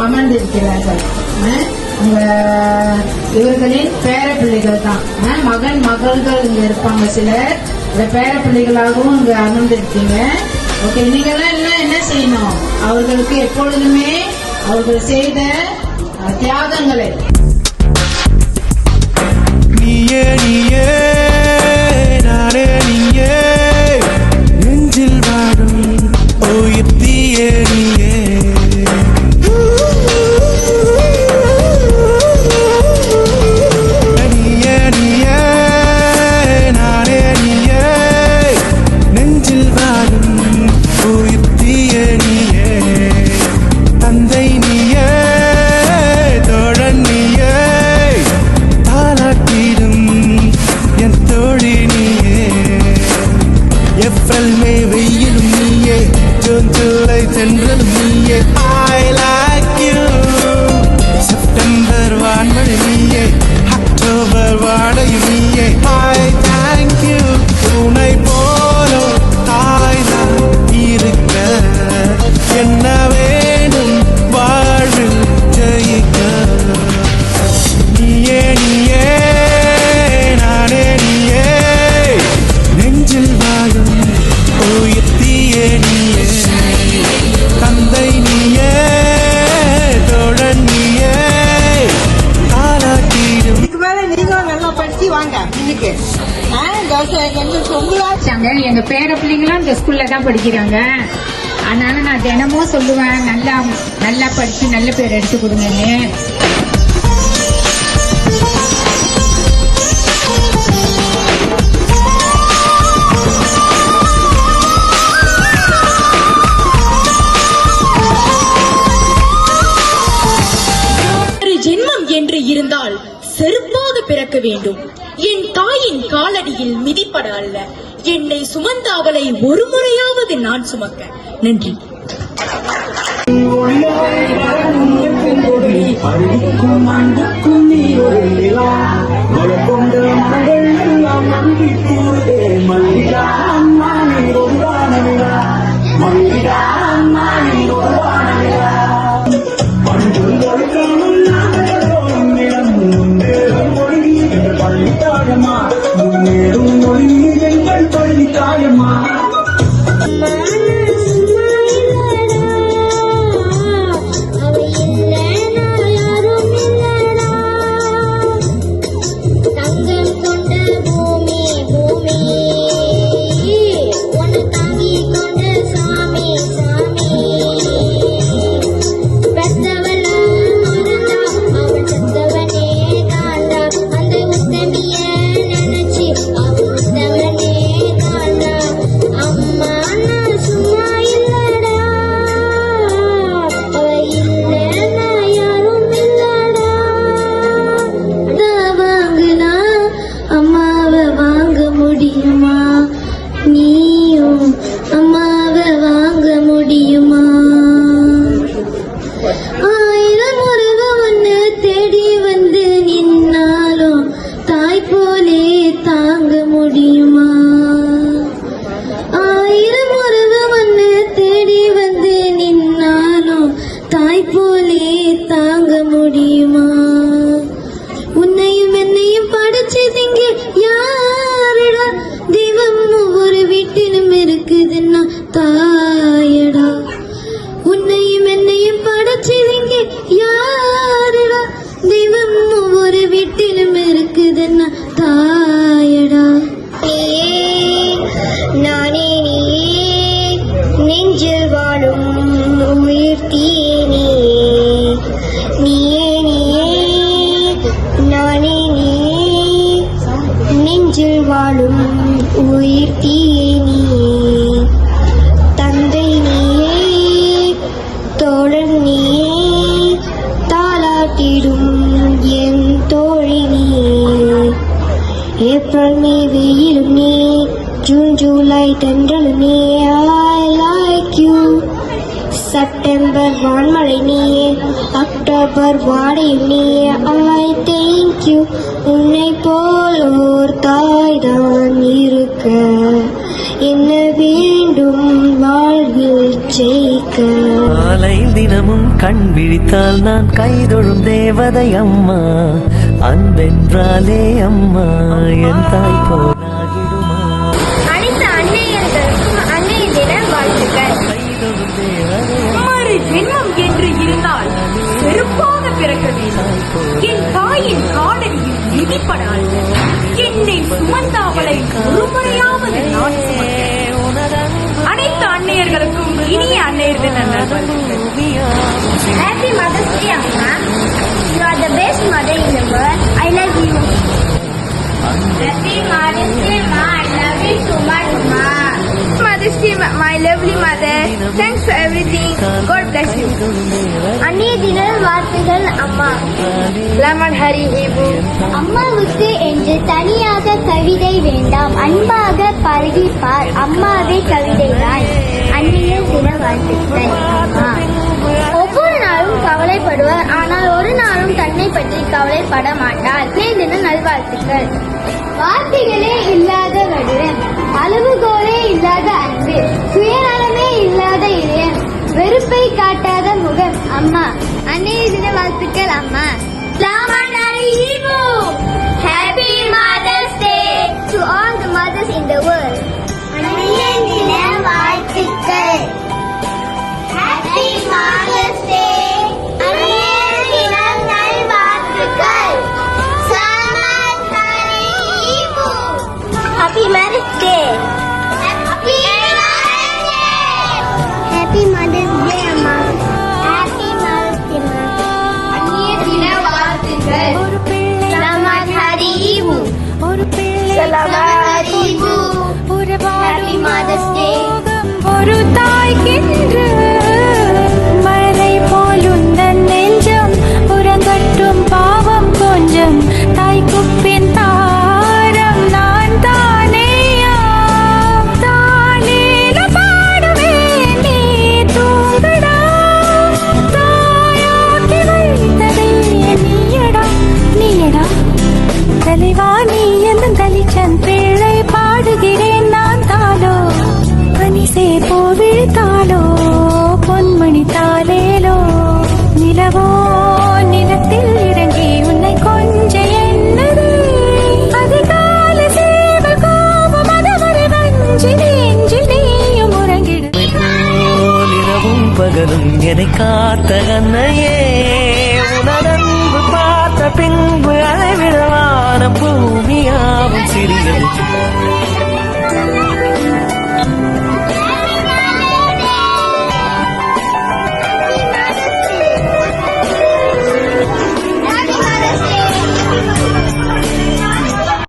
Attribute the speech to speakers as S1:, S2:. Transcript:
S1: அமர்ந்திருக்கிறார்கள். இவர்களின் பேர பிள்ளைகள் தான். மகன் மகள்கள் இங்க இருப்பாங்க. சிலர் பேர பிள்ளைகளாகவும் இங்க அமர்ந்திருக்கீங்க. ஓகே, நீங்க எல்லாம் என்ன செய்யணும்? அவர்களுக்கு எப்பொழுதுமே அவர்கள் செய்த தியாகங்களை
S2: நீயே நீயே நானே நீயே நெஞ்சில் வாழும் உயிர்த்தியே நீயே நீயே நீயே நானே நீயே நெஞ்சில் வாழும் உயிர்த்தியே நீயே தந்தை நீயே தோழன் நீயே தாலாட்டிடும் என் தோழி நீயே ஏப்ரல் மே வெயிலும் நீயே ஜூன் ஜூலை தென்றலும் நீயே I like you செப்டம்பர் வான்மழை நீயே அக்டோபர் வாடையும் நீயே I thank you உன்னை போல தாய்தான் இருக்க என்ன வேணும் வாழ்வில் ஜெயிக்க நீயே நீயே நானே நீயே நெஞ்சில் வாழும் உயிர்த்தியே நீயே தந்தை நீயே தோழன் நீயே தாலாட்டிடும்.
S3: இதுக்கு மேல நீங்களும் நல்லா படிச்சு வாங்க. இன்னைக்கு
S4: எங்க பேர பிள்ளைங்களும் இந்த ஸ்கூல்ல தான் படிக்கிறாங்க. அதனால நான் தினமும் சொல்லுவேன், நல்லா படிச்சு நல்ல பேர் எடுத்து கொடுங்கன்னு.
S5: ஜென்மம் என்று இருந்தால் செருப்பாக பிறக்க வேண்டும். என் தாயின் காலடியில் மிதிப்பட அல்ல. என்னை சுமந்த அவளை ஒரு முறையாவது நான் சுமக்க. நன்றி.
S6: முன்னேறும் மொழி எங்கள் பள்ளி தாயம்மா.
S7: April, May, வெயிலும் நீ, June, July தென்றலும் நீ. I like you. செப்டம்பர் வான்மழை நீயே, அக்டோபர் வாடையும் நீயே. ஐ தேங்க் யூ, உன்னை போல் ஓர் தாய்தான் இருக்க, என்ன வேண்டும் வாழ்வில் ஜெயிக்க.
S8: காலை தினமும் கண் விழித்தால் நான் கைதொழும் தேவதை அம்மா, அன்பென்றாலே அம்மா என் தாய் போலாகிடுமா.
S7: அனைத்து அன்னையர்களுக்கும் அன்னைய தின வாழ்த்துக்கள்.
S8: கைதொழும் தேவதை
S5: மறு ஜென்மம் என்று இருந்தால் செருப்பாக பிறக்க வேண்டும். என் தாயின் காலடியில் விதிப்படால் என்னை சுமந்தாவளை ஒரு முறையாவது நான் சுமக்கிறேன். அனைத்து அன்னையர்களுக்கும் இனிய அன்னையர் தின நல்வாழ்த்துக்கள்.
S7: Happy Mother's Day, Amma. You are the best mother in the world. I love you. Happy Mother's Day, Ma. I love you so much, Ma.
S5: Mother's Day, my lovely mother. Thanks for everything. God bless you.
S7: அன்னைய தின வாழ்த்துகள் அம்மா.
S5: Laman Hari Ibu.
S7: அம்மாவுக்கு என்று தனியாக கவிதை வேண்டாம், அன்பாக பழகிப்பார் அம்மாவே கவிதைதான். அன்னைய தின வாழ்த்துக்கள் அம்மா. ஒவ்வொரு நாளும் கவலைப்படுவார், ஆனால் ஒரு நாளும் தன்னை பற்றி கவலைப்பட மாட்டார். அன்னைய தின நல்வாழ்த்துக்கள். வார்த்தைகளே இல்லாத வடிவம், அளவுகோலே இல்லாத அன்பு, சுயநலமே இல்லாத இதயம், வெறுப்பை காட்டாத முகம் அம்மா. அன்னைய தின வாழ்த்துக்கள் அம்மா. Happy Mother's Day to all the mothers in the world. அன்னைய தின வாழ்த்துக்கள். Happy Mother's Day. அன்னைய தின நல்வாழ்த்துக்கள். Happy Mother's Day. Happy Mother's Day. Happy Mother's Day, அம்மா. Happy Mother's Day, அம்மா. அன்னைய தின வாழ்த்துக்கள். Selamat Hari Ibu. Selamat Hari Ibu. Happy Mother's Day.
S9: ஒரு தாய்க்கென்று மழை போலுந்தன் நெஞ்சம் புறங்கட்டும் பாவம் கொஞ்சம் தாய்க்குப்பின் தாரம் நான் தானேயா தானேல பாடுவேன் நீ தூங்கடா தாயாக்கி வைத்ததே நீயடா நீயடா தலைவா நீ எந்த தலிச்சன் பிள்ளை பாடுகிறேன் நான் தாளோ பனிசே போவிழ்த்தாளோ பொன்மணி தாளேலோ நிலவோ நிலத்தில் இறங்கி உன்னை கொஞ்ச என்னது அதிகால சேவல் கோபம் அதுவரை வஞ்சி நெஞ்சில் நீயும் உறங்கிடு.
S8: இரவும் பகலும் என்னை காத்த அன்னையே, உனதன்பு பார்த்த பின்பு அளவிடவான பூமியாவும் சிறியது.